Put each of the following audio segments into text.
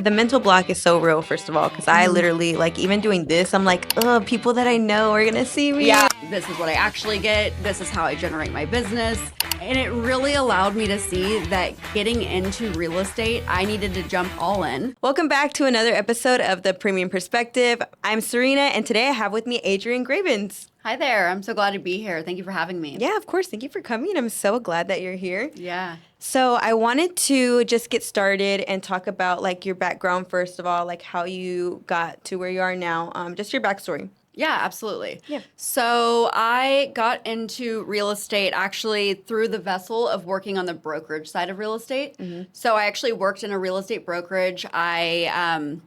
The mental block is so real, first of all, because I literally, like, even doing this, I'm like, ugh, people that I know are going to see me. Yeah, this is what I actually get. This is how I generate my business. And it really allowed me to see that getting into real estate, I needed to jump all in. Welcome back to another episode of The Premium Perspective. I'm Serena, and today I have with me Adrienne Gravens. Hi there. I'm so glad to be here. Thank you for having me. Yeah, of course. Thank you for coming. I'm so glad that you're here. Yeah. So I wanted to just get started and talk about, like, your background, first of all, like how you got to where you are now, just your backstory. Yeah, absolutely. Yeah. So I got into real estate actually through the vessel of working on the brokerage side of real estate. So I actually worked in a real estate brokerage. I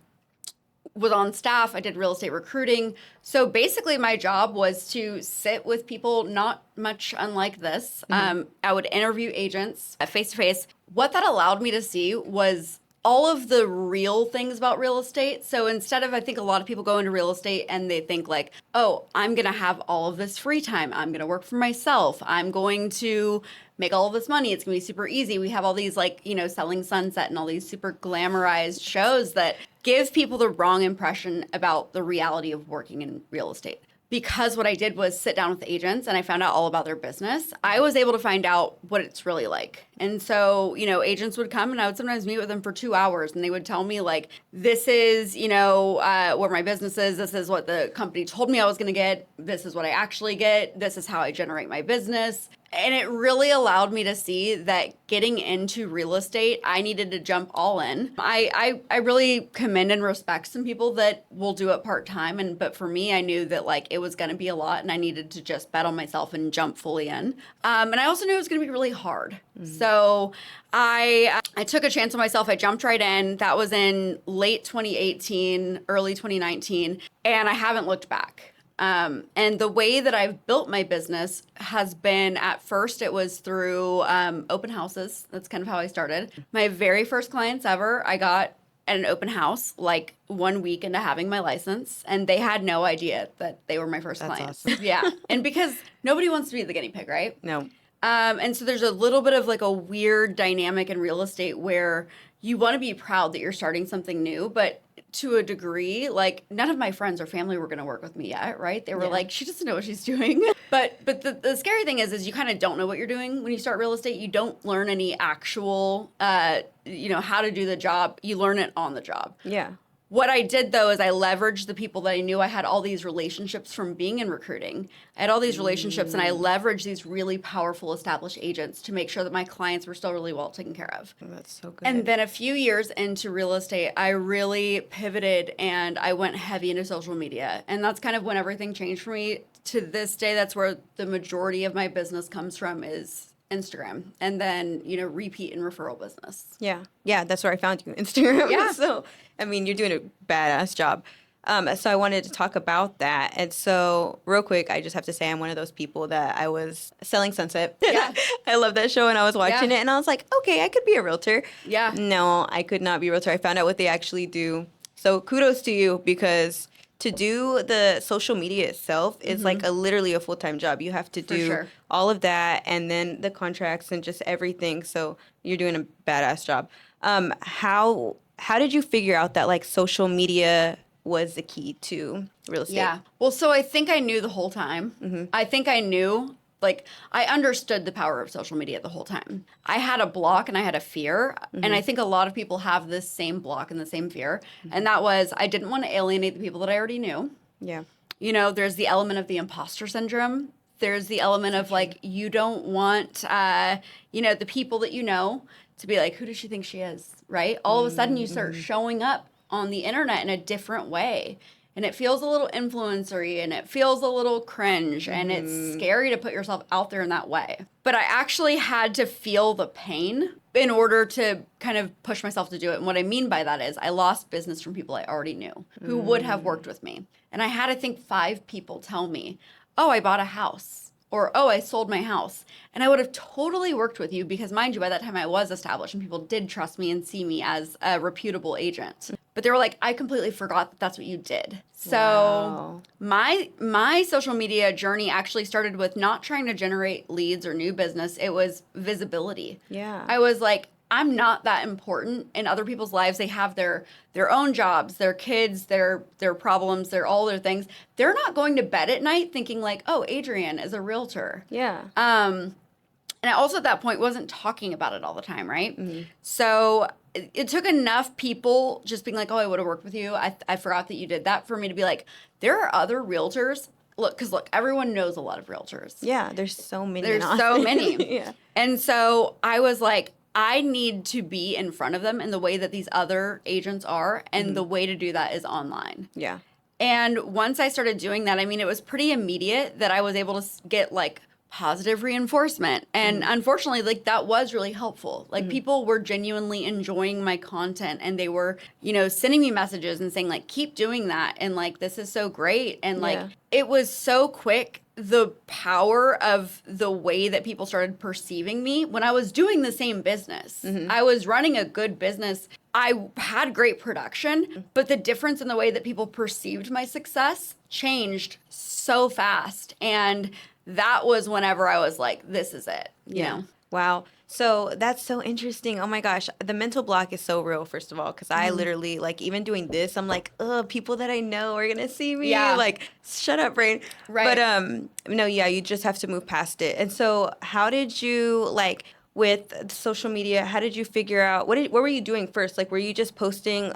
was on staff. I did real estate recruiting. So basically my job was to sit with people not much unlike this. I would interview agents face to face. What that allowed me to see was all of the real things about real estate. So instead of, I think a lot of people go into real estate and they think like, oh, I'm going to have all of this free time. I'm going to work for myself. I'm going to make all of this money. It's going to be super easy. We have all these Selling Sunset and all these super glamorized shows that give people the wrong impression about the reality of working in real estate. Because what I did was sit down with agents and I found out all about their business, I was able to find out what it's really like. And so, agents would come and I would sometimes meet with them for 2 hours and they would tell me like, this is, where my business is. This is what the company told me I was going to get. This is what I actually get. This is how I generate my business. And it really allowed me to see that getting into real estate, I needed to jump all in. I really commend and respect some people that will do it part-time. But for me, I knew that like it was going to be a lot and I needed to just bet on myself and jump fully in. And I also knew it was going to be really hard. So I took a chance on myself. I jumped right in. That was in late 2018, early 2019. And I haven't looked back. And the way that I've built my business has been, at first it was through open houses. That's kind of how I started. My very first clients ever, I got at an open house like 1 week into having my license, and they had no idea that they were my first clients. Awesome. Yeah. And because nobody wants to be the guinea pig, right? No. And so there's a little bit of like a weird dynamic in real estate where you want to be proud that you're starting something new, but to a degree, like none of my friends or family were going to work with me yet, right? They were like, she doesn't know what she's doing. But the scary thing is you kind of don't know what you're doing when you start real estate. You don't learn any actual, how to do the job. You learn it on the job. Yeah. What I did, though, is I leveraged the people that I knew. I had all these relationships from being in recruiting. I had all these relationships, and I leveraged these really powerful established agents to make sure that my clients were still really well taken care of. Oh, that's so good. And then a few years into real estate, I really pivoted, and I went heavy into social media. And that's kind of when everything changed for me. To this day, that's where the majority of my business comes from, is Instagram, and then repeat and referral business. Yeah, that's where I found you, Instagram. Yeah. So I mean, you're doing a badass job. So I wanted to talk about that. And so real quick, I just have to say I'm one of those people that I was selling Sunset. Yeah. I love that show, and I was watching it and I was like, okay, I could be a realtor. Yeah. No, I could not be a realtor. I found out what they actually do. So kudos to you, because to do the social media itself is like literally a full-time job. You have to do all of that, and then the contracts and just everything. So you're doing a badass job. How did you figure out that like social media was the key to real estate? Yeah. Well, so I think I knew the whole time. I think I knew. Like, I understood the power of social media the whole time. I had a block and I had a fear. And I think a lot of people have this same block and the same fear. And that was, I didn't want to alienate the people that I already knew. Yeah. There's the element of the imposter syndrome. There's the element of, like, you don't want, the people that you know to be like, who does she think she is, right? All of a sudden, you start showing up on the internet in a different way. And it feels a little influencer-y, and it feels a little cringe, and it's scary to put yourself out there in that way. But I actually had to feel the pain in order to kind of push myself to do it. And what I mean by that is I lost business from people I already knew who would have worked with me. And I had, I think, 5 people tell me, oh, I bought a house. Or, oh, I sold my house. And I would have totally worked with you because, mind you, by that time I was established and people did trust me and see me as a reputable agent. But they were like, I completely forgot that that's what you did. So my social media journey actually started with not trying to generate leads or new business. It was visibility. Yeah. I was like, I'm not that important in other people's lives. They have their own jobs, their kids, their problems, all their things. They're not going to bed at night thinking like, oh, Adrienne is a realtor. Yeah. And I also at that point wasn't talking about it all the time, right? Mm-hmm. So it took enough people just being like, oh, I would have worked with you. I forgot that you did that, for me to be like, there are other realtors. Look, everyone knows a lot of realtors. Yeah, there's so many. There's so many. Yeah. And so I was like, I need to be in front of them in the way that these other agents are. And the way to do that is online. Yeah. And once I started doing that, I mean, it was pretty immediate that I was able to get like positive reinforcement. And unfortunately, like that was really helpful. Like people were genuinely enjoying my content, and they were, sending me messages and saying like, keep doing that. And like, this is so great. And like, it was so quick, the power of the way that people started perceiving me when I was doing the same business. I was running a good business. I had great production, but the difference in the way that people perceived my success changed so fast. And that was whenever I was like, this is it, you know? Wow. So that's so interesting. Oh my gosh. The mental block is so real, first of all, because I literally, like, even doing this, I'm like, people that I know are going to see me. Yeah. Like, shut up, brain. Right. But, no, yeah, you just have to move past it. And so how did you, like, with social media, how did you figure out, what were you doing first? Like, were you just posting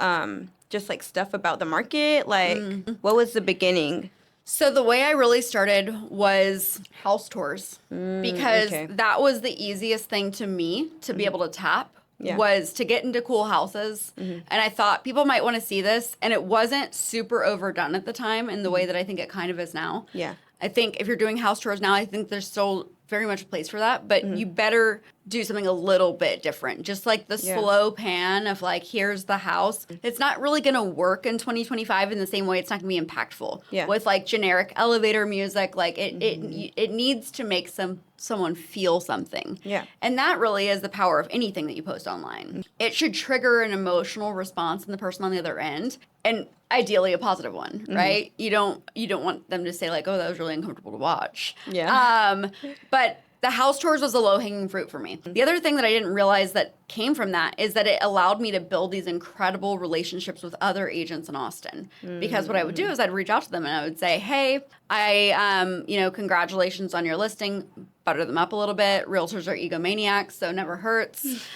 just, like, stuff about the market? Like, what was the beginning? So the way I really started was house tours, because that was the easiest thing to me to be able to tap, was to get into cool houses. And I thought people might want to see this. And it wasn't super overdone at the time in the way that I think it kind of is now. Yeah. I think if you're doing house tours now, I think there's still very much a place for that, but you better do something a little bit different. Just like the slow pan of like, here's the house. It's not really going to work in 2025 in the same way. It's not going to be impactful with like generic elevator music. Like it needs to make someone feel something. Yeah. And that really is the power of anything that you post online. It should trigger an emotional response in the person on the other end, and ideally a positive one, right? You don't want them to say like, oh, that was really uncomfortable to watch. Yeah. But the house tours was a low-hanging fruit for me. The other thing that I didn't realize that came from that is that it allowed me to build these incredible relationships with other agents in Austin. Because what I would do is I'd reach out to them and I would say, hey, congratulations on your listing. Butter them up a little bit. Realtors are egomaniacs, so never hurts.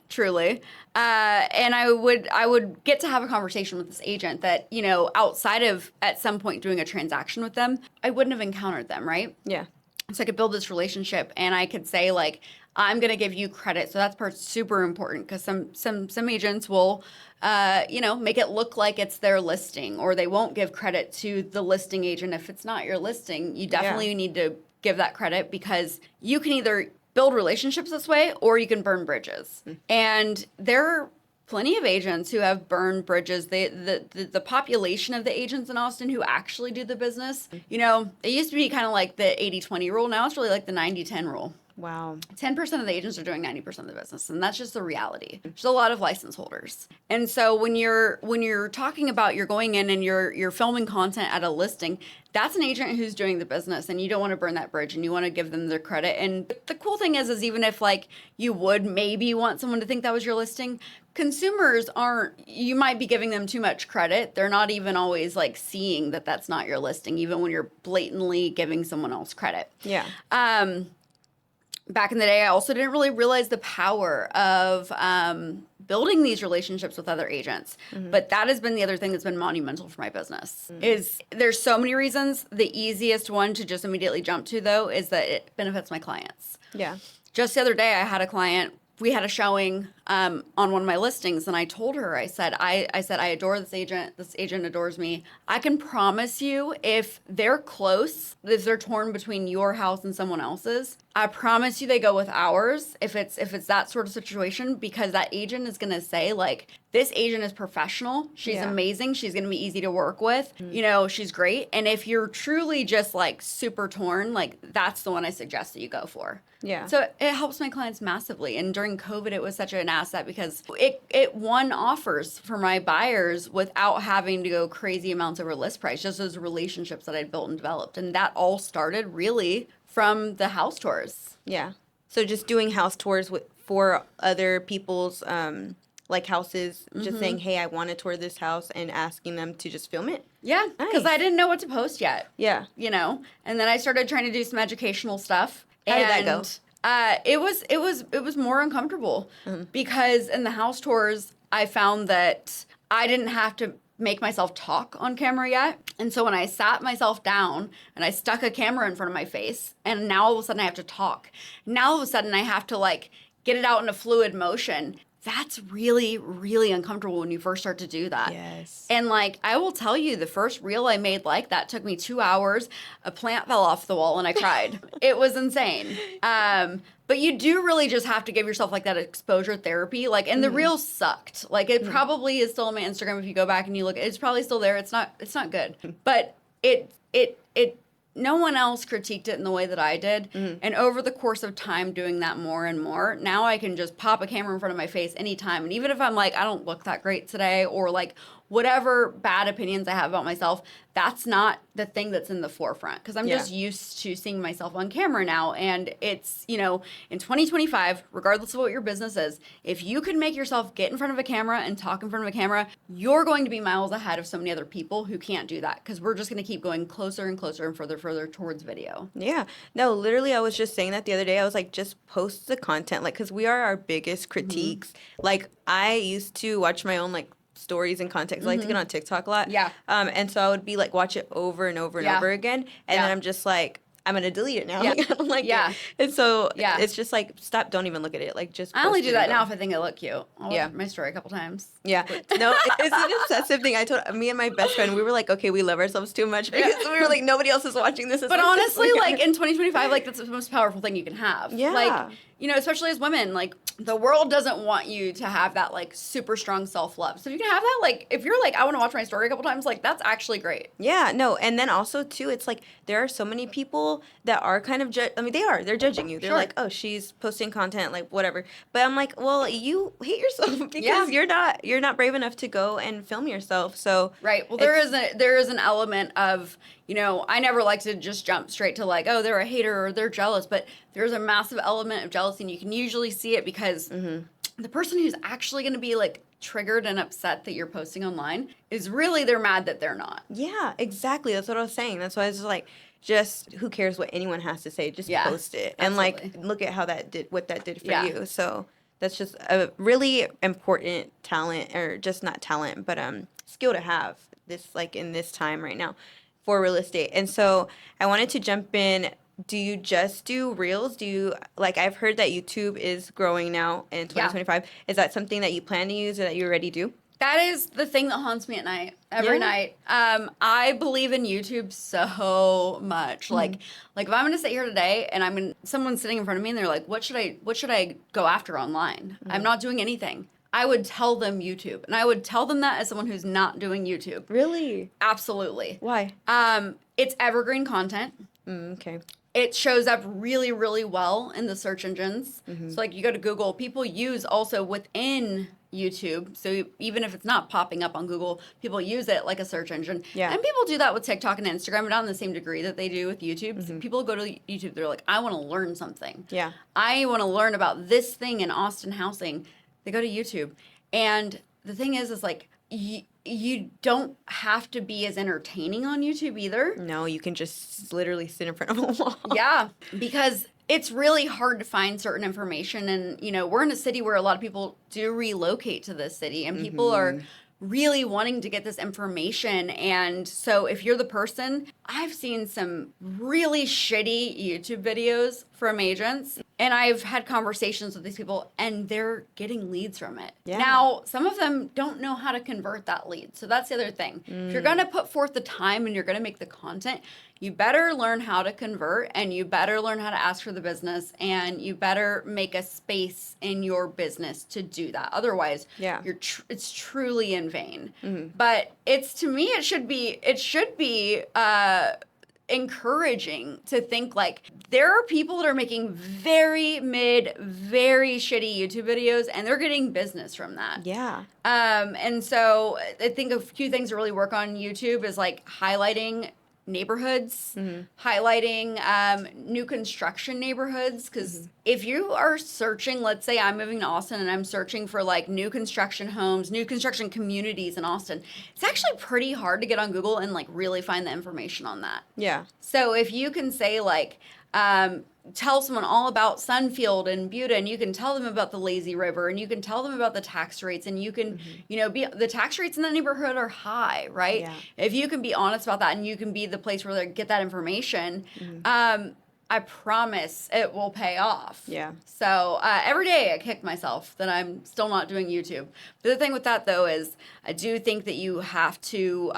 Truly. And I would get to have a conversation with this agent that, outside of at some point doing a transaction with them, I wouldn't have encountered them, right? Yeah. So I could build this relationship, and I could say like, I'm going to give you credit. So that's part super important, because some agents will, make it look like it's their listing, or they won't give credit to the listing agent if it's not your listing. You definitely need to give that credit, because you can either build relationships this way or you can burn bridges. And there are plenty of agents who have burned bridges. The population of the agents in Austin who actually do the business, it used to be kind of like the 80-20 rule. Now it's really like the 90-10 rule. Wow. 10% of the agents are doing 90% of the business, and that's just the reality. There's a lot of license holders. And so when you're talking about you're going in and you're filming content at a listing, that's an agent who's doing the business, and you don't want to burn that bridge, and you want to give them their credit. And the cool thing is even if like you would maybe want someone to think that was your listing, consumers you might be giving them too much credit. They're not even always like seeing that that's not your listing, even when you're blatantly giving someone else credit. Yeah. Back in the day, I also didn't really realize the power of building these relationships with other agents. But that has been the other thing that's been monumental for my business. There's so many reasons. The easiest one to just immediately jump to, though, is that it benefits my clients. Yeah. Just the other day, I had a client. We had a showing on one of my listings, and I told her, I said, I adore this agent. This agent adores me. I can promise you, if they're close, if they're torn between your house and someone else's, I promise you they go with ours if it's that sort of situation, because that agent is going to say, like, this agent is professional. She's amazing. She's going to be easy to work with. She's great. And if you're truly just, like, super torn, like, that's the one I suggest that you go for. Yeah. So it helps my clients massively. And during COVID, it was such an asset, because it won offers for my buyers without having to go crazy amounts over list price, just those relationships that I'd built and developed. And that all started really from the house tours. Yeah. So just doing house tours for other people's like houses, just Mm-hmm. saying, hey, I want to tour this house, and asking them to just film it. Yeah, because Nice. I didn't know what to post yet. Yeah. You know, and then I started trying to do some educational stuff. How did that go? It was more uncomfortable because in the house tours, I found that I didn't have to make myself talk on camera yet. And so when I sat myself down and I stuck a camera in front of my face, and now all of a sudden I have to talk. Now all of a sudden I have to like get it out in a fluid motion. That's really, really uncomfortable when you first start to do that. Yes. And like, I will tell you, the first reel I made like that took me 2 hours. A plant fell off the wall and I cried. It was insane. But you do really just have to give yourself like that exposure therapy. Like, and the reel sucked. Like, it probably is still on my Instagram. If you go back and you look, it's probably still there. It's not good. But no one else critiqued it in the way that I did. And over the course of time doing that more and more, now I can just pop a camera in front of my face anytime. And even if I'm like, I don't look that great today, or like whatever bad opinions I have about myself, that's not the thing that's in the forefront. Because I'm just used to seeing myself on camera now. And it's, you know, in 2025, regardless of what your business is, if you can make yourself get in front of a camera and talk in front of a camera, you're going to be miles ahead of so many other people who can't do that. Because we're just going to keep going closer and closer and further towards video. Yeah. No, literally, I was just saying that the other day. I was like, just post the content. Like, because we are our biggest critiques. Like, I used to watch my own, like, stories and content. I like to get on TikTok a lot. Yeah. And so I would be like, watch it over and over and over again. And then I'm just like, I'm going to delete it now. Yeah. Like, I don't like it. And so it's just like, stop, don't even look at it. Like, just I only post do it that and go. now if I think I look cute. I'll watch my story a couple times. Yeah. No, it's an obsessive thing. I told me and my best friend, we were like, okay, we love ourselves too much because we were like, nobody else is watching this. But honestly, like in 2025, like that's the most powerful thing you can have. Yeah. Like, you know, especially as women, like the world doesn't want you to have that like super strong self-love. So if you can have that, like if you're like, I want to watch my story a couple times, like that's actually great. Yeah, no. And then also too, it's like there are so many people that are kind of, they're judging you. They're like, oh, she's posting content, like whatever. But I'm like, well, you hate yourself because you're not brave enough to go and film yourself. So right. Well, there is an element of, you know, I never like to just jump straight to like, oh, they're a hater or they're jealous, but there's a massive element of jealousy, and you can usually see it because the person who's actually going to be like triggered and upset that you're posting online is really, they're mad that they're not. Yeah, exactly. That's what I was saying. That's why I was like, just who cares what anyone has to say? Just post it. And like, look at how what that did for you. So that's just a really important talent, or just not talent, but skill to have this, like in this time right now for real estate. And so I wanted to jump in. Do you just do reels? Do you, like, I've heard that YouTube is growing now in 2025. Is that something that you plan to use or that you already do? That is the thing that haunts me at night, every night. I believe in YouTube so much. Like if I'm going to sit here today and someone's sitting in front of me and they're like, what should I go after online? I'm not doing anything. I would tell them YouTube. And I would tell them that as someone who's not doing YouTube. Really? Absolutely. Why? It's evergreen content. Okay. It shows up really, really well in the search engines. So like you go to Google, people use also within YouTube. So even if it's not popping up on Google, people use it like a search engine. Yeah. And people do that with TikTok and Instagram, but not in the same degree that they do with YouTube. So people go to YouTube, they're like, I want to learn something. Yeah. I want to learn about this thing in Austin housing. They go to YouTube. And the thing is like, you don't have to be as entertaining on YouTube either. No, you can just literally sit in front of a wall. Yeah, because it's really hard to find certain information. And, you know, we're in a city where a lot of people do relocate to this city, and people are really wanting to get this information. And so if you're the person, I've seen some really shitty YouTube videos from agents, and I've had conversations with these people and they're getting leads from it. Yeah. Now, some of them don't know how to convert that lead. So that's the other thing. If you're going to put forth the time and you're going to make the content, you better learn how to convert, and you better learn how to ask for the business, and you better make a space in your business to do that. Otherwise, it's truly in vain. But to me, it should be encouraging to think like there are people that are making very very shitty YouTube videos, and they're getting business from that. Yeah. And so I think a few things to really work on YouTube is like highlighting neighborhoods, highlighting new construction neighborhoods. Because if you are searching, let's say I'm moving to Austin and I'm searching for like new construction homes, new construction communities in Austin, it's actually pretty hard to get on Google and like really find the information on that. Yeah. So if you can say like, tell someone all about Sunfield and Buda, and you can tell them about the lazy river, and you can tell them about the tax rates, and you can, the tax rates in that neighborhood are high, right? Yeah. If you can be honest about that and you can be the place where they get that information, I promise it will pay off. Yeah. So every day I kick myself that I'm still not doing YouTube. But the thing with that, though, is I do think that you have to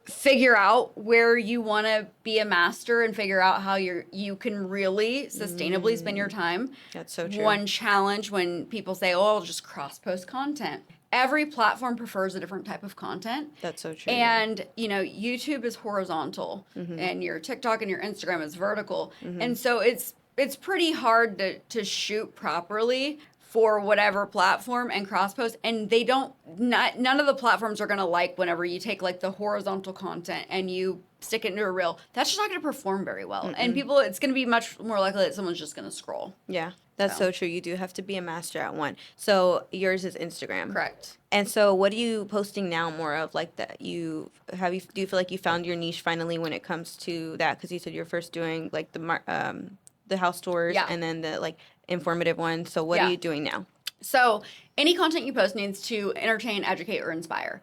figure out where you want to be a master and figure out how you can really sustainably spend your time. That's so true. One challenge when people say, oh, I'll just cross-post content. Every platform prefers a different type of content. That's so true. And, YouTube is horizontal and your TikTok and your Instagram is vertical. And so it's pretty hard to shoot properly for whatever platform and cross post. And none of the platforms are going to like whenever you take like the horizontal content and you stick it into a reel. That's just not going to perform very well. And it's going to be much more likely that someone's just going to scroll. Yeah. That's so true. You do have to be a master at one. So yours is Instagram. Correct. And so what are you posting now more of, like, that do you feel like you found your niche finally when it comes to that? Because you said you're first doing like the house tours and then the like informative one. So what are you doing now? So any content you post needs to entertain, educate, or inspire.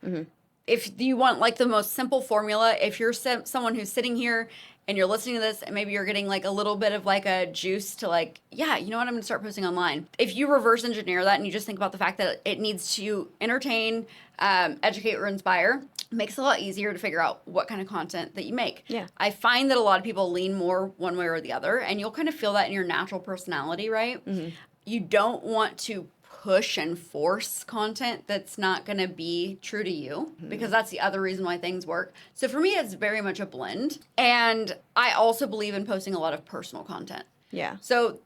If you want like the most simple formula, if you're someone who's sitting here and you're listening to this and maybe you're getting like a little bit of like a juice to like, yeah, you know what, I'm going to start posting online. If you reverse engineer that and you just think about the fact that it needs to entertain, educate, or inspire, it makes it a lot easier to figure out what kind of content that you make. Yeah. I find that a lot of people lean more one way or the other, and you'll kind of feel that in your natural personality, right? You don't want to push and force content that's not going to be true to you, because that's the other reason why things work. So for me, it's very much a blend. And I also believe in posting a lot of personal content. Yeah. So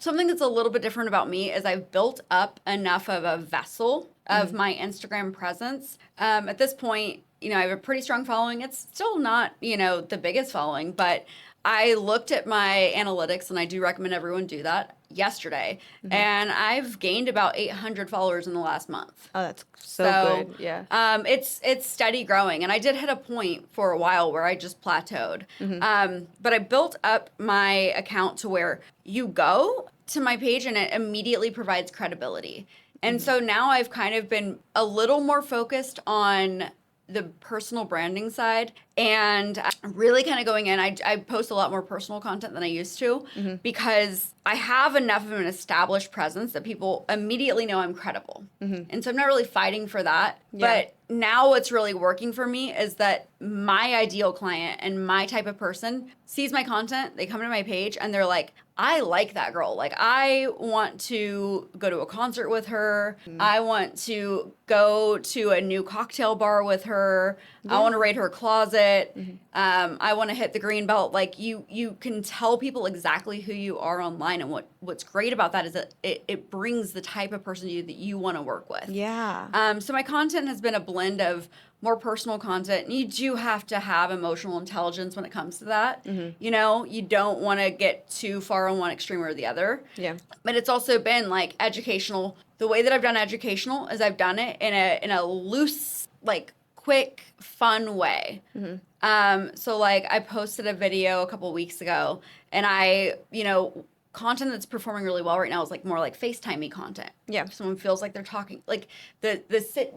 something that's a little bit different about me is I've built up enough of a vessel of my Instagram presence. At this point, I have a pretty strong following. It's still not, the biggest following, but I looked at my analytics, and I do recommend everyone do that, yesterday. And I've gained about 800 followers in the last month. Oh, that's so good. Yeah. It's steady growing. And I did hit a point for a while where I just plateaued. But I built up my account to where you go to my page and it immediately provides credibility. And so now I've kind of been a little more focused on the personal branding side, and really kind of going in. I post a lot more personal content than I used to, because I have enough of an established presence that people immediately know I'm credible. And so I'm not really fighting for that. Yeah. But now what's really working for me is that my ideal client and my type of person sees my content, they come to my page, and they're like, I like that girl. Like, I want to go to a concert with her. I want to go to a new cocktail bar with her. I want to raid her closet. I want to hit the green belt. Like, you can tell people exactly who you are online. And what's great about that is that it brings the type of person that you want to work with. Yeah. So my content has been a blend of more personal content. You do have to have emotional intelligence when it comes to that. You don't want to get too far on one extreme or the other. Yeah. But it's also been like educational. The way that I've done educational is I've done it in a loose, like, quick, fun way. So like I posted a video a couple weeks ago, and content that's performing really well right now is like more like FaceTime-y content. Yeah. If someone feels like they're talking, like the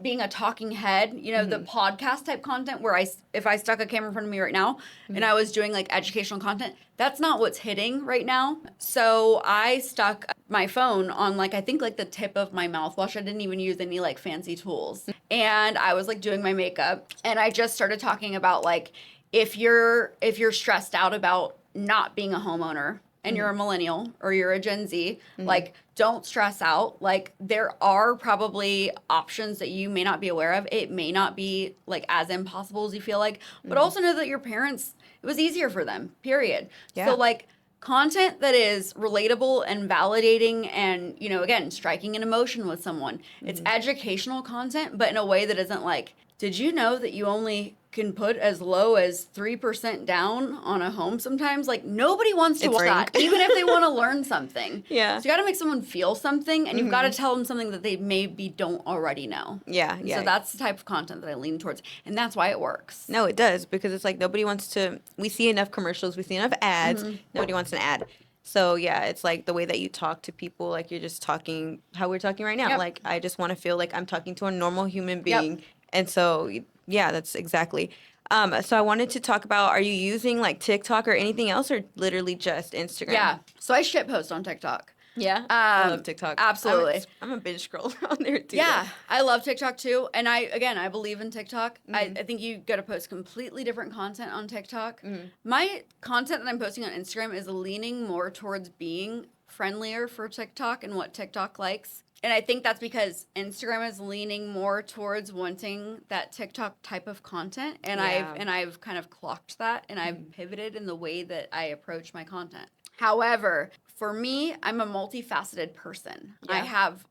being a talking head, the podcast type content where if I stuck a camera in front of me right now and I was doing like educational content, that's not what's hitting right now. So I stuck my phone on like, I think like the tip of my mouthwash. I didn't even use any like fancy tools. And I was like doing my makeup, and I just started talking about like, if you're stressed out about not being a homeowner, and you're a millennial or you're a Gen Z, like, don't stress out. Like, there are probably options that you may not be aware of. It may not be like as impossible as you feel like, but also know that your parents, it was easier for them, period. Yeah. So like, content that is relatable and validating and, again, striking an emotion with someone. It's educational content, but in a way that isn't like, did you know that you only can put as low as 3% down on a home sometimes. Like, nobody wants to watch that, even if they want to learn something. Yeah. So you got to make someone feel something, and you've got to tell them something that they maybe don't already know. Yeah, yeah. So that's the type of content that I lean towards, and that's why it works. No, it does, because it's like nobody wants to. We see enough commercials, we see enough ads. Nobody wants an ad. So yeah, it's like the way that you talk to people, like you're just talking how we're talking right now. Yep. Like I just want to feel like I'm talking to a normal human being. Yep. And so yeah, that's exactly. So I wanted to talk about, are you using like TikTok or anything else, or literally just Instagram? Yeah. So I shit post on TikTok. Yeah, I love TikTok. Absolutely. I'm a binge scroller on there too. Yeah, I love TikTok too. And I believe in TikTok. I think you got to post completely different content on TikTok. My content that I'm posting on Instagram is leaning more towards being friendlier for TikTok and what TikTok likes. And I think that's because Instagram is leaning more towards wanting that TikTok type of content. And I've kind of clocked that, and I've pivoted in the way that I approach my content. However, for me, I'm a multifaceted person. Yeah. I have,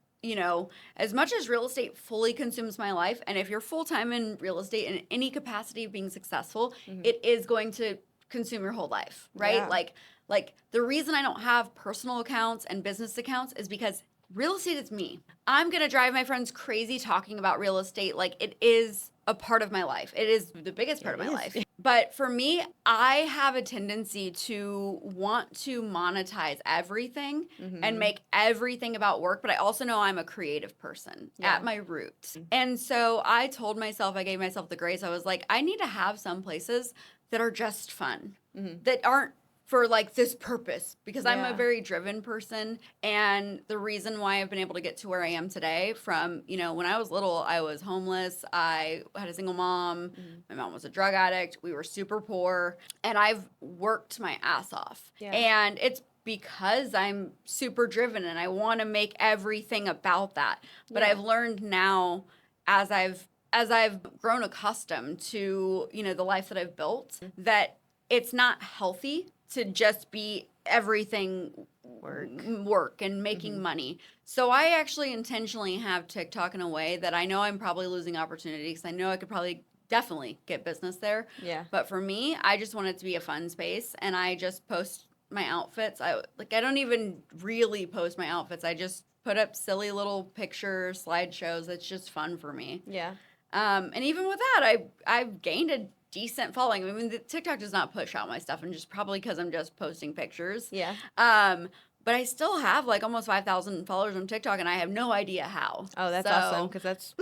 as much as real estate fully consumes my life, and if you're full-time in real estate in any capacity of being successful, it is going to consume your whole life, right? Yeah. Like the reason I don't have personal accounts and business accounts is because real estate is me. I'm going to drive my friends crazy talking about real estate. Like, it is a part of my life. It is the biggest part of my life. But for me, I have a tendency to want to monetize everything and make everything about work. But I also know I'm a creative person at my roots. And so I told myself, I gave myself the grace. I was like, I need to have some places that are just fun, that aren't for like this purpose, because I'm a very driven person. And the reason why I've been able to get to where I am today from, when I was little, I was homeless. I had a single mom. My mom was a drug addict. We were super poor, and I've worked my ass off. Yeah. And it's because I'm super driven and I want to make everything about that. But I've learned now, as I've grown accustomed to, the life that I've built, that it's not healthy to just be everything work and making money. So I actually intentionally have TikTok in a way that I know I'm probably losing opportunities. I know I could probably definitely get business there. Yeah. But for me, I just want it to be a fun space, and I just post my outfits. I don't even really post my outfits. I just put up silly little pictures, slideshows. It's just fun for me. Yeah. And even with that, I've gained a decent following. I mean, the TikTok does not push out my stuff, and just probably because I'm just posting pictures. Yeah. But I still have like almost 5,000 followers on TikTok, and I have no idea how. Oh, that's awesome, because that's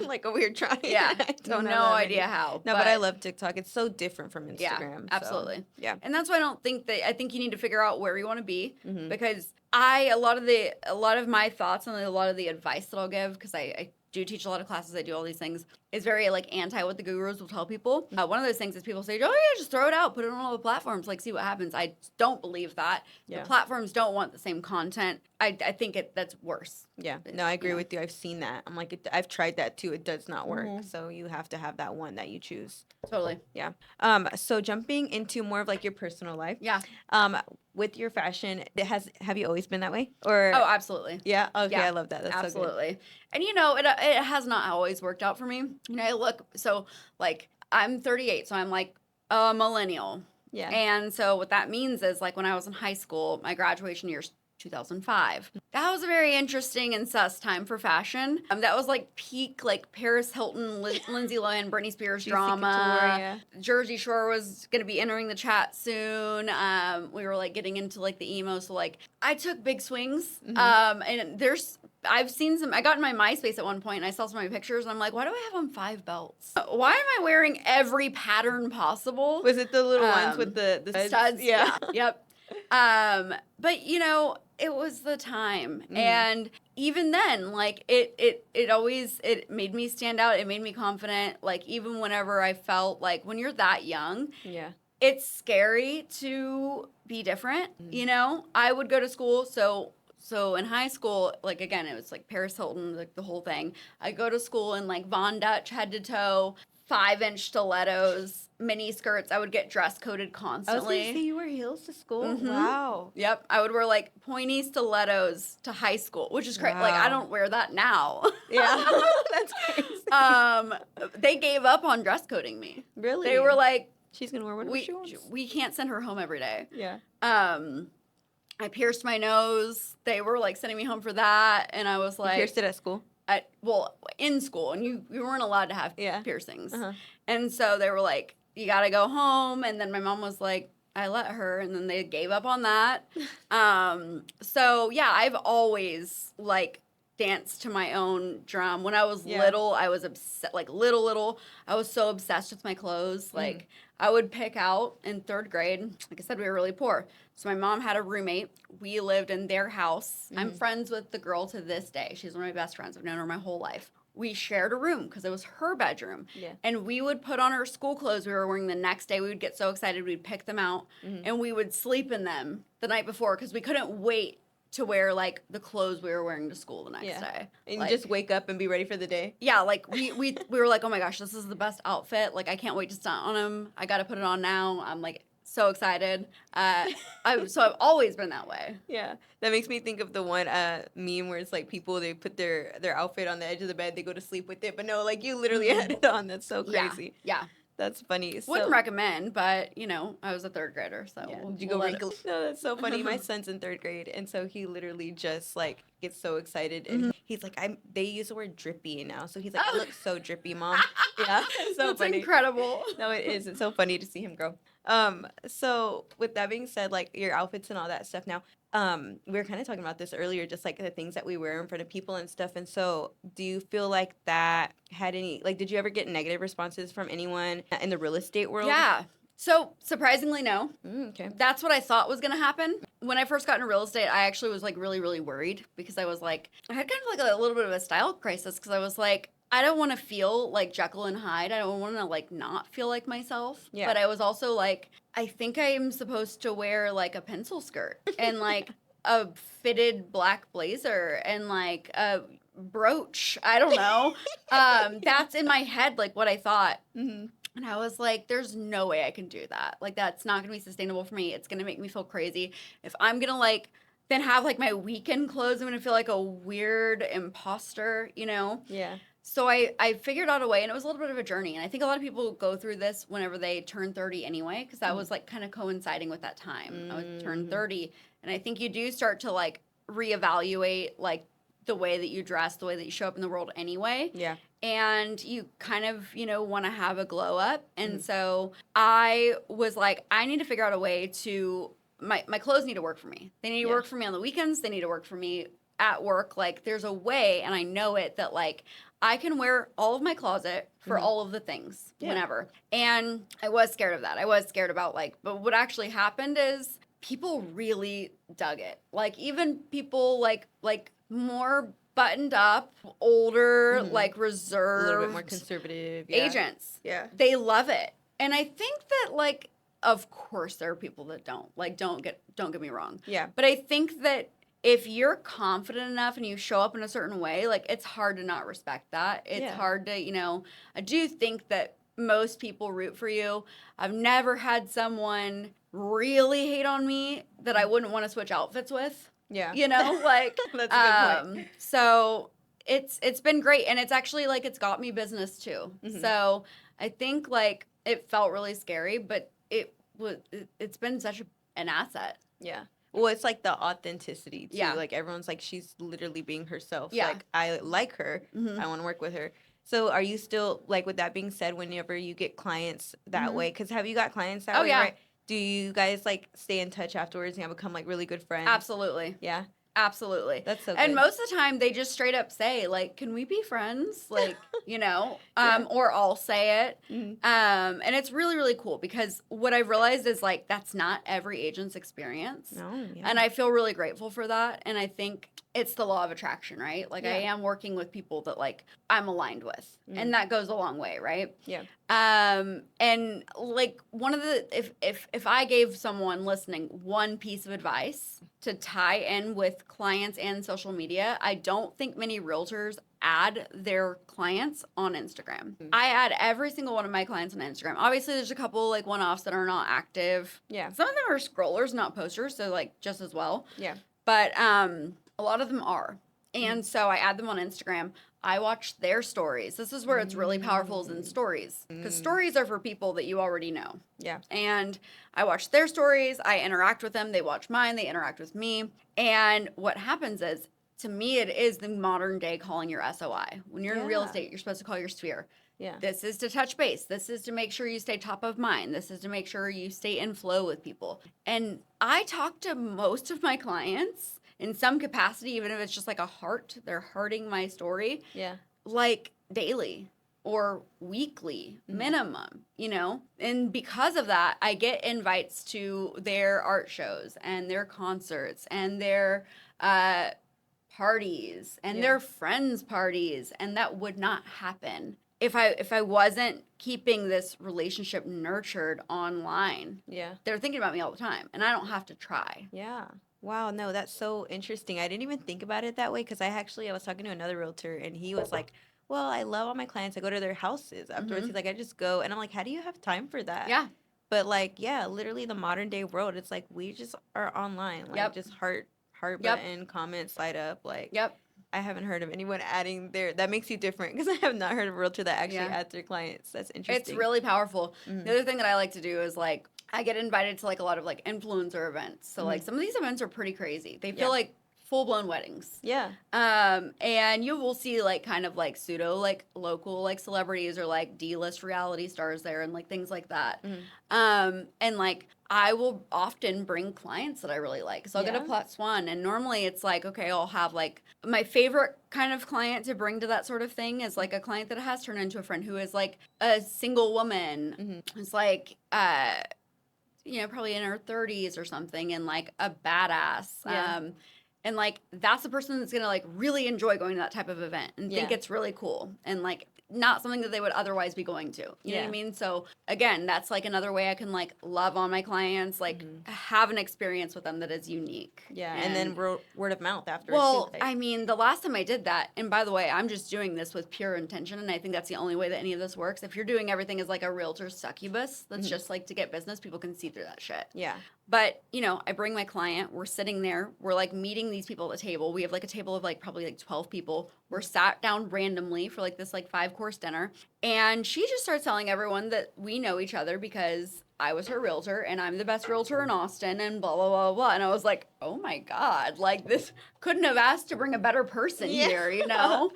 like a weird try. Yeah. I don't know idea how. No, but I love TikTok. It's so different from Instagram. Yeah, absolutely. So, yeah. And that's why I think you need to figure out where you want to be, because a lot of my thoughts and a lot of the advice that I'll give, because I do teach a lot of classes, I do all these things, is very like anti what the gurus will tell people. One of those things is people say, oh yeah, just throw it out, put it on all the platforms, like see what happens. I don't believe that. Yeah. The platforms don't want the same content. I think that's worse. Yeah, no, I agree with you. I've seen that. I'm like, I've tried that too. It does not work. So you have to have that one that you choose. Totally. Yeah. So jumping into more of like your personal life. Yeah. With your fashion, have you always been that way? Or oh, absolutely. Yeah. Okay, yeah. I love that. That's absolutely. So good. And it has not always worked out for me. So like I'm 38, so I'm like a millennial. Yeah. And so what that means is, like, when I was in high school, my graduation year's 2005. That was a very interesting and sus time for fashion. That was like peak, like Paris Hilton, Lindsay Lohan, Britney Spears drama. Couture, yeah. Jersey Shore was going to be entering the chat soon. We were like getting into like the emo. So like I took big swings. And I've seen some, I got in my MySpace at one point and I saw some of my pictures and I'm like, why do I have on 5 belts? Why am I wearing every pattern possible? Was it the little ones with the studs? Yeah. Yep. But it was the time. And even then, like it made me stand out. It made me confident. Like even whenever I felt like, when you're that young, yeah, it's scary to be different. I would go to school. So in high school, like, again, it was like Paris Hilton, like the whole thing. I go to school in like Von Dutch head to toe, 5-inch stilettos, mini skirts. I would get dress coded constantly. I was going to say, you wear heels to school? Mm-hmm. Wow. Yep. I would wear like pointy stilettos to high school, which is crazy. Wow. Like, I don't wear that now. Yeah. That's crazy. They gave up on dress coding me. Really? They were like, she's going to wear whatever she wants. We can't send her home every day. Yeah. I pierced my nose. They were like sending me home for that. And I was like. You pierced it at school? In school. And you weren't allowed to have piercings. Uh-huh. And so they were like, you got to go home. And then my mom was like, I let her. And then they gave up on that. So, yeah, I've always, like, danced to my own drum. When I was little, I was obsessed, like, little. I was so obsessed with my clothes. Like, I would pick out in 3rd grade. Like I said, we were really poor. So my mom had a roommate. We lived in their house. I'm friends with the girl to this day. She's one of my best friends. I've known her my whole life. We shared a room because it was her bedroom. Yeah. And we would put on our school clothes we were wearing the next day. We would get so excited. We'd pick them out. And we would sleep in them the night before because we couldn't wait to wear, like, the clothes we were wearing to school the next day. And like, you just wake up and be ready for the day? Yeah, like, we were like, oh, my gosh, this is the best outfit. Like, I can't wait to stunt on him. I got to put it on now. I'm, like, so excited. So I've always been that way. Yeah. That makes me think of the one meme where it's, like, people, they put their outfit on the edge of the bed, they go to sleep with it. But no, like, you literally had it on. That's so crazy. Yeah. That's funny. Wouldn't recommend, but, you know, I was a 3rd grader, so Did you go wrinkle? No, that's so funny. My son's in 3rd grade, and so he literally just, like, gets so excited. And he's like, they use the word drippy now. So he's like, I look so drippy, Mom. Yeah, it's so that's funny. Incredible. No, it is. It's so funny to see him grow. So with that being said, like, your outfits and all that stuff now, we were kind of talking about this earlier, just like the things that we wear in front of people and stuff. And so do you feel like that had any, like, did you ever get negative responses from anyone in the real estate world? Yeah. So surprisingly, no. Okay. That's what I thought was going to happen. When I first got into real estate, I actually was, like, really, really worried because I was like, I had kind of like a little bit of a style crisis because I was like, I don't want to feel like Jekyll and Hyde. I don't want to, like, not feel like myself. Yeah. But I was also like, I think I am supposed to wear, like, a pencil skirt and, like, a fitted black blazer and, like, a brooch. I don't know. That's in my head, like, what I thought. And I was like, there's no way I can do that. Like, that's not going to be sustainable for me. It's going to make me feel crazy. If I'm going to, like, then have, like, my weekend clothes, I'm going to feel like a weird imposter, you know? Yeah. So I figured out a way, and it was a little bit of a journey. And I think a lot of people go through this whenever they turn 30 anyway, because that was, like, kind of coinciding with that time. I was turned 30. And I think you do start to, like, reevaluate, like, the way that you dress, the way that you show up in the world anyway. Yeah. And you kind of, you know, want to have a glow up. And so I was like, I need to figure out a way to, my clothes need to work for me. They need to work for me on the weekends. They need to work for me at work. Like, there's a way, and I know it, that, like, I can wear all of my closet for all of the things whenever. And I was scared of that. I was scared about, like, but what actually happened is people really dug it. Like, even people like more buttoned up, older, like, reserved, a little bit more conservative agents. Yeah. They love it. And I think that, like, of course there are people that don't. Like, don't get me wrong. Yeah. But I think that if you're confident enough and you show up in a certain way, like, it's hard to not respect that. It's hard to, you know, I do think that most people root for you. I've never had someone really hate on me that I wouldn't want to switch outfits with. Yeah. You know, like, that's a good point. So it's been great. And it's actually, like, it's got me business too. So I think, like, it felt really scary, but it's been such an asset. Yeah. Well, it's like the authenticity too. Yeah. Like, everyone's like, she's literally being herself. Yeah. Like, I like her. I want to work with her. So are you still, like, with that being said, whenever you get clients that way, because have you got clients that way, right? Do you guys, like, stay in touch afterwards and become, like, really good friends? Absolutely. Yeah. Absolutely. That's so good. And most of the time, they just straight up say, like, can we be friends? Like, you know, or I'll say it. And it's really, really cool because what I've realized is, like, that's not every agent's experience. No. Yeah. And I feel really grateful for that. And I think it's the law of attraction, right? Like, I am working with people that, like, I'm aligned with. And that goes a long way, right? Yeah. And, like, one of the, if I gave someone listening one piece of advice to tie in with clients and social media, I don't think many realtors add their clients on Instagram. I add every single one of my clients on Instagram. Obviously, there's a couple, like, one-offs that are not active. Yeah. Some of them are scrollers, not posters, so, like, just as well. Yeah. But a lot of them are. And so I add them on Instagram. I watch their stories. This is where it's really powerful is in stories. Because stories are for people that you already know. Yeah. And I watch their stories. I interact with them. They watch mine. They interact with me. And what happens is, to me, it is the modern day calling your SOI. When you're in real estate, you're supposed to call your sphere. Yeah. This is to touch base. This is to make sure you stay top of mind. This is to make sure you stay in flow with people. And I talk to most of my clients in some capacity, even if it's just like a heart, they're hearting my story. Yeah. Like daily or weekly minimum, you know? And because of that, I get invites to their art shows and their concerts and their parties and their friends' parties. And that would not happen if I wasn't keeping this relationship nurtured online. Yeah. They're thinking about me all the time, and I don't have to try. Yeah. Wow, no, that's so interesting. I didn't even think about it that way because I was talking to another realtor and he was like, well, I love all my clients. I go to their houses afterwards. He's like, I just go. And I'm like, how do you have time for that? Yeah. But like, yeah, literally the modern day world, it's like we just are online. Like just heart button, comment, slide up. Like, I haven't heard of anyone adding that makes you different because I have not heard of a realtor that actually adds their clients. That's interesting. It's really powerful. The other thing that I like to do is like, I get invited to like a lot of like influencer events. So like some of these events are pretty crazy. They feel like full-blown weddings. Yeah. And you will see like kind of like pseudo like local like celebrities or like D-list reality stars there and like things like that. And like I will often bring clients that I really like. So I'll get a +1 and normally it's like, okay, I'll have like my favorite kind of client to bring to that sort of thing is like a client that has turned into a friend who is like a single woman. It's like you know, probably in her 30s or something and like a badass. And like that's the person that's gonna like really enjoy going to that type of event and think it's really cool and like not something that they would otherwise be going to. You know what I mean? So again, that's like another way I can like love on my clients, like have an experience with them that is unique. Yeah, and then word of mouth afterwards. Well, I mean, the last time I did that, and by the way, I'm just doing this with pure intention, and I think that's the only way that any of this works. If you're doing everything as like a realtor succubus, that's just like to get business, people can see through that shit. Yeah. But, you know, I bring my client, we're sitting there, we're like meeting these people at the table. We have like a table of like probably like 12 people. We're sat down randomly for like this like 5-course dinner. And she just starts telling everyone that we know each other because I was her realtor and I'm the best realtor in Austin and blah, blah, blah, blah. And I was like, oh my God, like this couldn't have asked to bring a better person here, you know?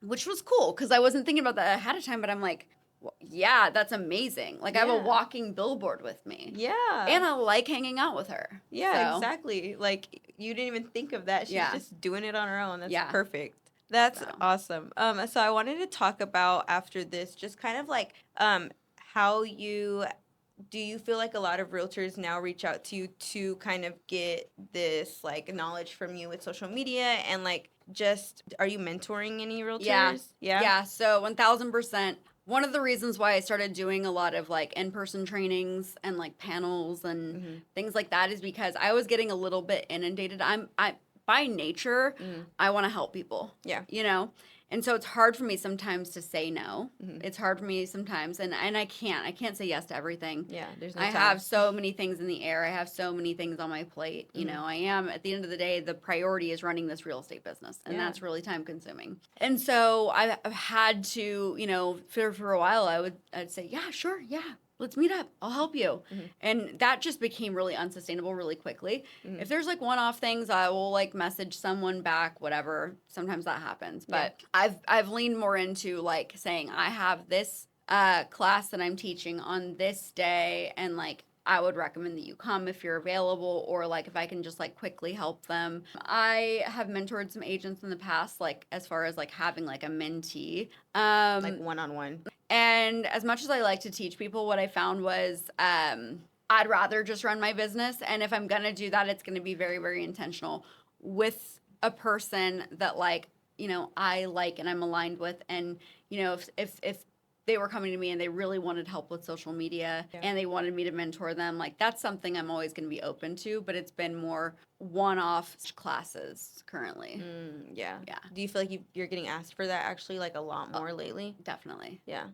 Which was cool because I wasn't thinking about that ahead of time, but I'm like, well, yeah, that's amazing. Like I have a walking billboard with me. Yeah. And I like hanging out with her. Yeah, exactly. Like you didn't even think of that. She's just doing it on her own. That's perfect. That's awesome. So I wanted to talk about after this, just kind of like how do you feel like a lot of realtors now reach out to you to kind of get this like knowledge from you with social media and like just are you mentoring any realtors? Yeah. So 1000%. One of the reasons why I started doing a lot of like in-person trainings and like panels and things like that is because I was getting a little bit inundated. I by nature, I want to help people. Yeah. You know? And so it's hard for me sometimes to say no. It's hard for me sometimes and I can't say yes to everything. Yeah, there's no I time. have so many things in the air. I have so many things on my plate. You know, I am at the end of the day, the priority is running this real estate business and that's really time consuming. And so I've had to, you know, for a while I'd say, yeah, sure, yeah. Let's meet up. I'll help you. And that just became really unsustainable really quickly. If there's like one-off things, I will like message someone back, whatever. Sometimes that happens. But I've leaned more into like saying I have this class that I'm teaching on this day and like I would recommend that you come if you're available or like if I can just like quickly help them. I have mentored some agents in the past, like as far as like having like a mentee. Like one-on-one. And as much as I like to teach people, what I found was I'd rather just run my business. And if I'm going to do that, it's going to be very, very intentional with a person that like, you know, I like and I'm aligned with. And, you know, if they were coming to me and they really wanted help with social media and they wanted me to mentor them, like that's something I'm always going to be open to, but it's been more one-off classes currently. Yeah. Do you feel like you're getting asked for that actually like a lot more lately? Definitely. Yeah.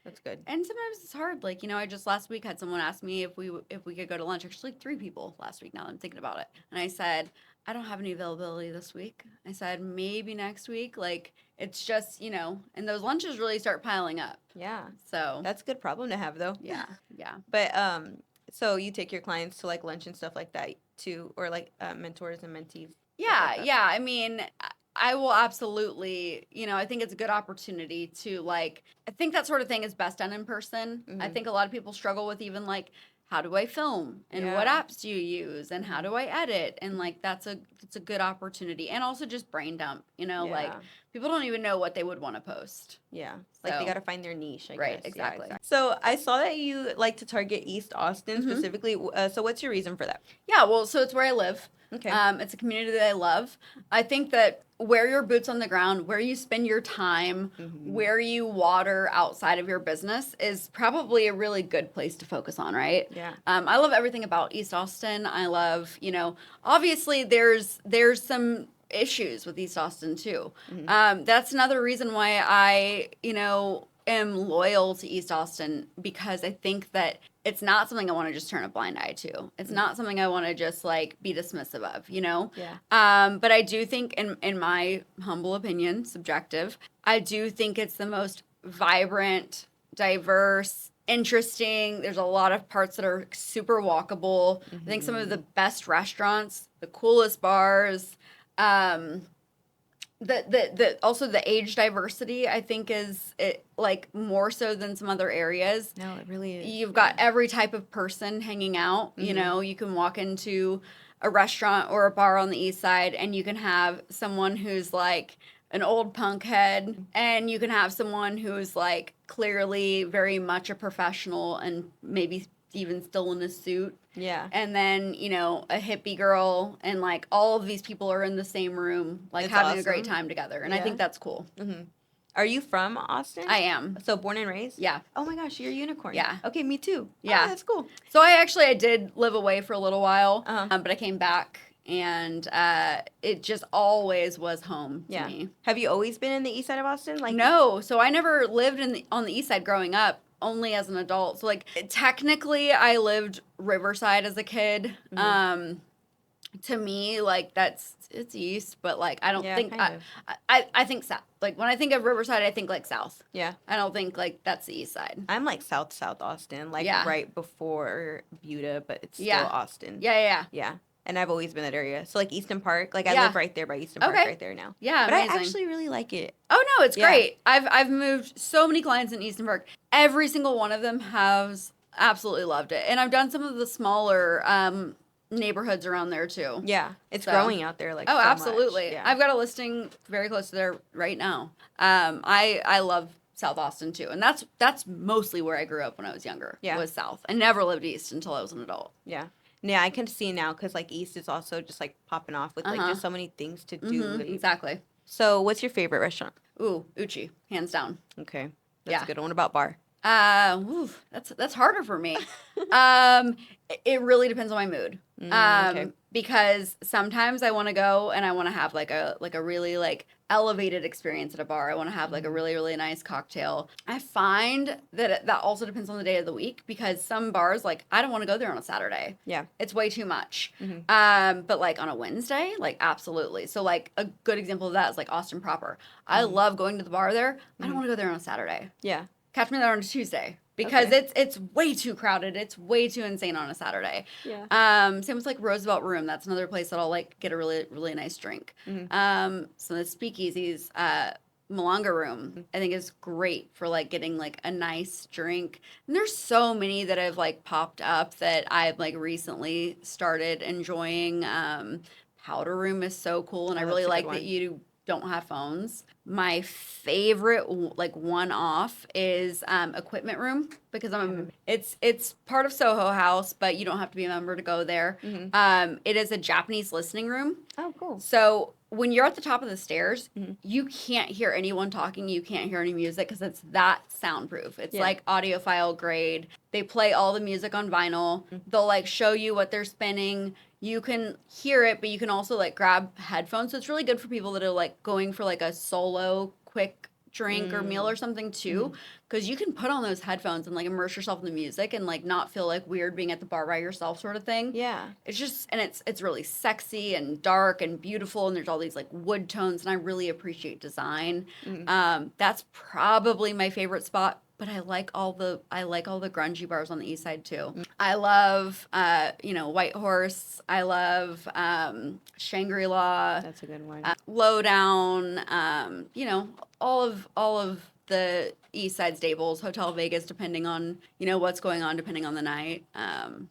That's good. And sometimes it's hard. Like, you know, I just last week had someone ask me if we could go to lunch. Actually, 3 people last week now that I'm thinking about it. And I said, I don't have any availability this week. I said maybe next week. Like, it's just, and those lunches really start piling up. Yeah. So That's a good problem to have, though. yeah, yeah. But so you take your clients to like lunch and stuff like that too, or like mentors and mentees? Yeah, yeah. I mean, I will absolutely, I think it's a good opportunity to like, I think that sort of thing is best done in person. I think a lot of people struggle with even like, how do I film and what apps do you use and how do I edit? And like, it's a good opportunity. And also just brain dump, like people don't even know what they would want to post. Yeah. Like they got to find their niche, I Right, guess. exactly. Yeah, exactly. So I saw that you like to target East Austin specifically. So what's your reason for that? Yeah, well, so it's where I live. Okay. It's a community that I love. I think that where your boots on the ground, where you spend your time, where you water outside of your business is probably a really good place to focus on, right? Yeah. I love everything about East Austin. I love, obviously there's some issues with East Austin too. That's another reason why I, am loyal to East Austin, because I think that it's not something I want to just turn a blind eye to. It's not something I want to just like be dismissive of, Yeah. But I do think, in my humble opinion, subjective, I do think it's the most vibrant, diverse, interesting. There's a lot of parts that are super walkable. I think some of the best restaurants, the coolest bars, also the age diversity, I think is like more so than some other areas. No, it really is. You've got every type of person hanging out. You can walk into a restaurant or a bar on the east side and you can have someone who's like an old punk head, and you can have someone who's like clearly very much a professional and maybe even still in a suit. Yeah. And then, a hippie girl, and like all of these people are in the same room, like It's having a awesome. great time together. And I think that's cool. Are you from Austin? I am. So born and raised? Yeah. Oh my gosh, you're a unicorn. Yeah. Okay, me too. Yeah. Oh, that's cool. So I did live away for a little while, but I came back, and it just always was home to me. Have you always been in the east side of Austin? Like No. So I never lived on the east side growing up, only as an adult. So like technically I lived Riverside as a kid. To me, like it's east, but like I don't think I think south. Like when I think of Riverside, I think like south. Yeah. I don't think like that's the east side. I'm like South Austin, like right before Buda, but it's still Austin. Yeah. And I've always been that area. So like Easton Park, like I live right there by Easton Park right there now. Yeah, but amazing. I actually really like it. Oh no, it's great. I've moved so many clients in Easton Park. Every single one of them has absolutely loved it. And I've done some of the smaller neighborhoods around there too. Yeah, it's growing out there. Like oh, so absolutely. much. Yeah. I've got a listing very close to there right now. I love South Austin too, and that's mostly where I grew up when I was younger. Yeah, was South. I never lived East until I was an adult. Yeah. Yeah, I can see now because like East is also just like popping off with like just so many things to do. Exactly. So, what's your favorite restaurant? Ooh, Uchi, hands down. Okay, that's a good one. About bar? That's harder for me. It really depends on my mood. Okay. Because sometimes I want to go and I want to have like a really like elevated experience at a bar. I want to have like a really, really nice cocktail. I find that that also depends on the day of the week, because some bars, like I don't want to go there on a Saturday. Yeah. It's way too much. But like on a Wednesday, like absolutely. So like a good example of that is like Austin proper. I love going to the bar there. I don't want to go there on a Saturday. Yeah. Catch me there on a Tuesday. Because it's way too crowded. It's way too insane on a Saturday. Yeah. Same with like Roosevelt Room. That's another place that I'll like get a really, really nice drink. So the speakeasies, Malanga Room, I think is great for like getting like a nice drink. And there's so many that have like popped up that I've like recently started enjoying. Powder Room is so cool, and I really like that you don't have phones. My favorite like one-off is Equipment Room, because it's part of Soho House, but you don't have to be a member to go there. It is a Japanese listening room. Oh, cool. So when you're at the top of the stairs, you can't hear anyone talking. You can't hear any music because it's that soundproof. It's like audiophile grade. They play all the music on vinyl. They'll like show you what they're spinning. You can hear it, but you can also like grab headphones. So it's really good for people that are like going for like a solo quick drink or meal or something too, because you can put on those headphones and like immerse yourself in the music and like not feel like weird being at the bar by yourself sort of thing. Yeah. It's just, and it's really sexy and dark and beautiful, and there's all these like wood tones, and I really appreciate design. That's probably my favorite spot. But I like all the grungy bars on the east side too. I love White Horse. I love Shangri-La. That's a good one. Lowdown. All of the east side staples, Hotel Vegas, depending on what's going on, depending on the night.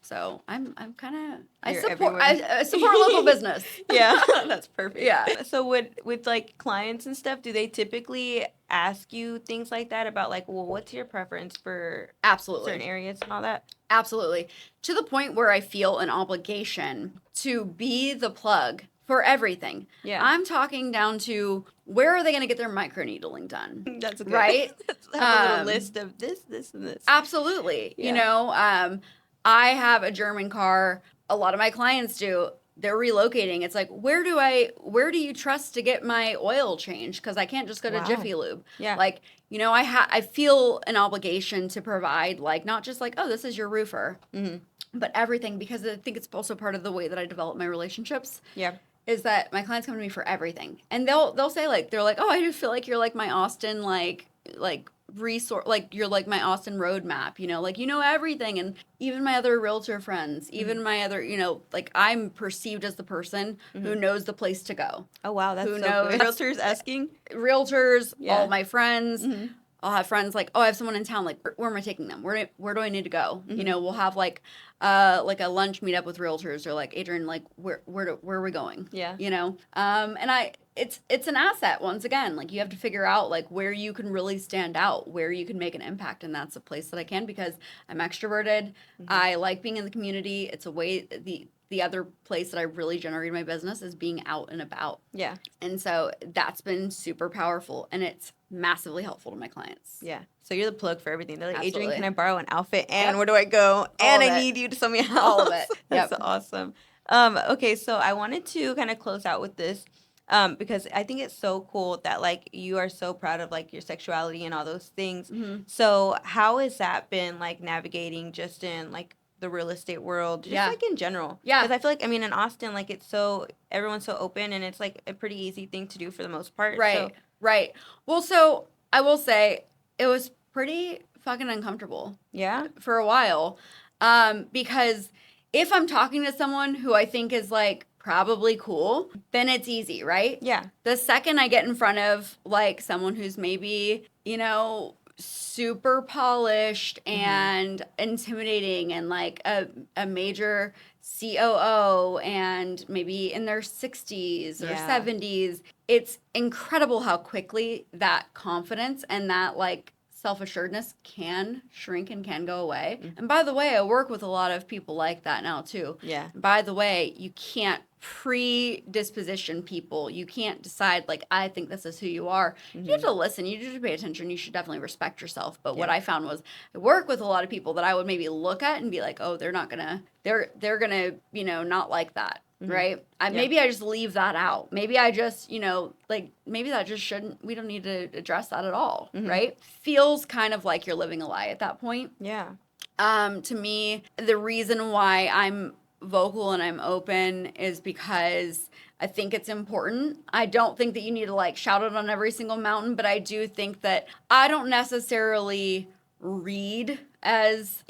So I'm kind of I support local business. Yeah, that's perfect. Yeah. So with like clients and stuff, do they typically ask you things like that about like, well, what's your preference for Absolutely certain areas and all that? Absolutely. To the point where I feel an obligation to be the plug for everything. Yeah. I'm talking down to where are they going to get their microneedling done? That's good. Right? Have a little list of this, and this. Absolutely. Yeah. I have a German car. A lot of my clients do. They're relocating. It's like, where do you trust to get my oil changed? Because I can't just go to Jiffy Lube. Yeah. Like, I feel an obligation to provide, like, not just like, oh, this is your roofer, but everything, because I think it's also part of the way that I develop my relationships. Yeah. Is that my clients come to me for everything, and they'll say like, they're like, oh, I just feel like you're like my Austin like resource, like you're like my Austin roadmap, like everything. And even my other realtor friends, even my other, like I'm perceived as the person who knows the place to go. Oh wow, that's who so knows good. Realtors asking? Realtors, Yeah. all my friends. I'll have friends like, oh, I have someone in town. Like, where am I taking them? Where do I need to go? We'll have like a lunch meetup with realtors, or like, Adrienne, like where are we going? Yeah. And it's an asset once again. Like, you have to figure out like where you can really stand out, where you can make an impact, and that's a place that I can, because I'm extroverted. I like being in the community. It's a way the other place that I really generated my business is being out and about. Yeah. And so that's been super powerful, and it's massively helpful to my clients. Yeah. So you're the plug for everything. They're like, Absolutely. Adrienne, can I borrow an outfit? And Yep. where do I go? And of I it. need you to sell me a house. All of it. That's Yep. awesome. Okay, so I wanted to kind of close out with this. Because I think it's so cool that like you are so proud of like your sexuality and all those things. So how has that been like navigating just in like the real estate world, just like in general? Yeah. Because I feel like, I mean, in Austin, like everyone's so open, and it's like a pretty easy thing to do for the most part. Right. Right. Well, so I will say it was pretty fucking uncomfortable. Yeah. For a while. Because if I'm talking to someone who I think is like probably cool, then it's easy, right? Yeah. The second I get in front of like someone who's maybe, super polished and intimidating, and like a major COO, and maybe in their 60s or 70s, it's incredible how quickly that confidence and that like self-assuredness can shrink and can go away. And by the way, I work with a lot of people like that now too. Yeah. By the way, you can't predisposition people. You can't decide like, I think this is who you are. You have to listen. You have to pay attention. You should definitely respect yourself. But what I found was I work with a lot of people that I would maybe look at and be like, oh, they're gonna not like that. Right. Maybe I just leave that out. Maybe I just, maybe that just shouldn't, we don't need to address that at all. Right. Feels kind of like you're living a lie at that point. Yeah. To me, the reason why I'm vocal and I'm open is because I think it's important. I don't think that you need to like shout it on every single mountain, but I do think that I don't necessarily read as,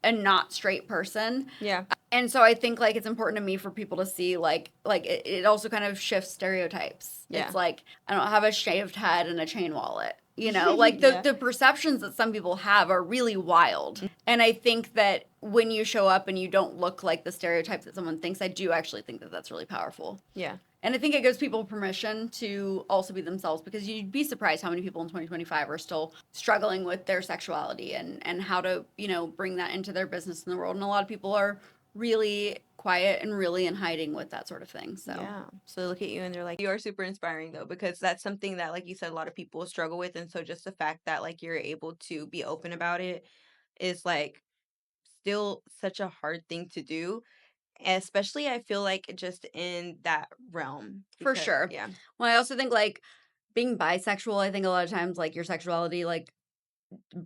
a not straight person. Yeah. And so I think like it's important to me for people to see like it also kind of shifts stereotypes. Yeah. It's like, I don't have a shaved head and a chain wallet. Like the perceptions that some people have are really wild. And I think that when you show up and you don't look like the stereotype that someone thinks, I do actually think that that's really powerful. Yeah. And I think it gives people permission to also be themselves, because you'd be surprised how many people in 2025 are still struggling with their sexuality and how to, bring that into their business in the world. And a lot of people are really quiet and really in hiding with that sort of thing. So yeah. So they look at you and they're like, you are super inspiring though, because that's something that, like you said, a lot of people struggle with. And so just the fact that like you're able to be open about it is like still such a hard thing to do. Especially I feel like just in that realm. for Because, sure. Yeah. Well, I also think like being bisexual, I think a lot of times, like, your sexuality, like,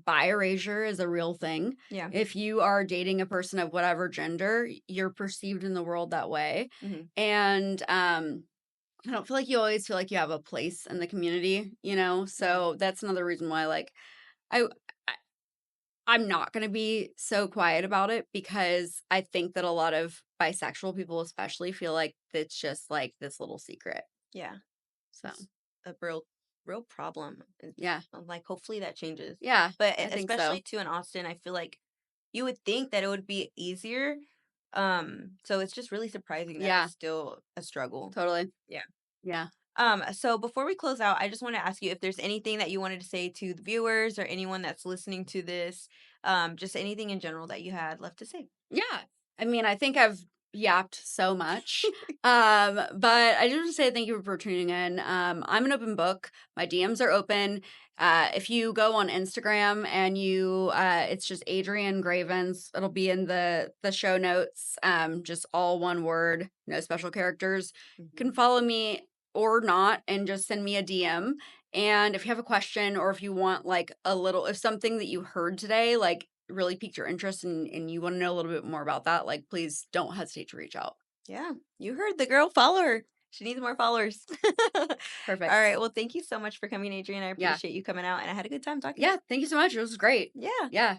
bi erasure is a real thing. Yeah. If you are dating a person of whatever gender, you're perceived in the world that way. Mm-hmm. And I don't feel like you always feel like you have a place in the community, you know? So that's another reason why, like, I, I I'm not going to be so quiet about it, because I think that a lot of bisexual people especially feel like it's just like this little secret. Yeah. So, It's a real problem. yeah. I'm like, hopefully that changes. Yeah, But I think especially so. too in Austin, I feel like you would think that it would be easier. So it's just really surprising that Yeah, it's still a struggle. totally. Yeah. Yeah. So before we close out, I just want to ask you if there's anything that you wanted to say to the viewers or anyone that's listening to this, just anything in general that you had left to say. Yeah. I mean, I think I've yapped so much. But I just want to say thank you for tuning in. I'm an open book. My DMs are open. If you go on Instagram and you it's just Adrienne Gravens. It'll be in the show notes. Just all one word, no special characters. You can follow me or not and just send me a DM. And if you have a question, or if you want like a little, if something that you heard today, like really piqued your interest, and you want to know a little bit more about that, like, please don't hesitate to reach out. Yeah, you heard the girl. Follow her. She needs more followers. All Perfect. right. Well, thank you so much for coming, Adrienne. I Yeah. appreciate you coming out, and I had a good time talking. Yeah. Thank you so much. It was great. Yeah. Yeah.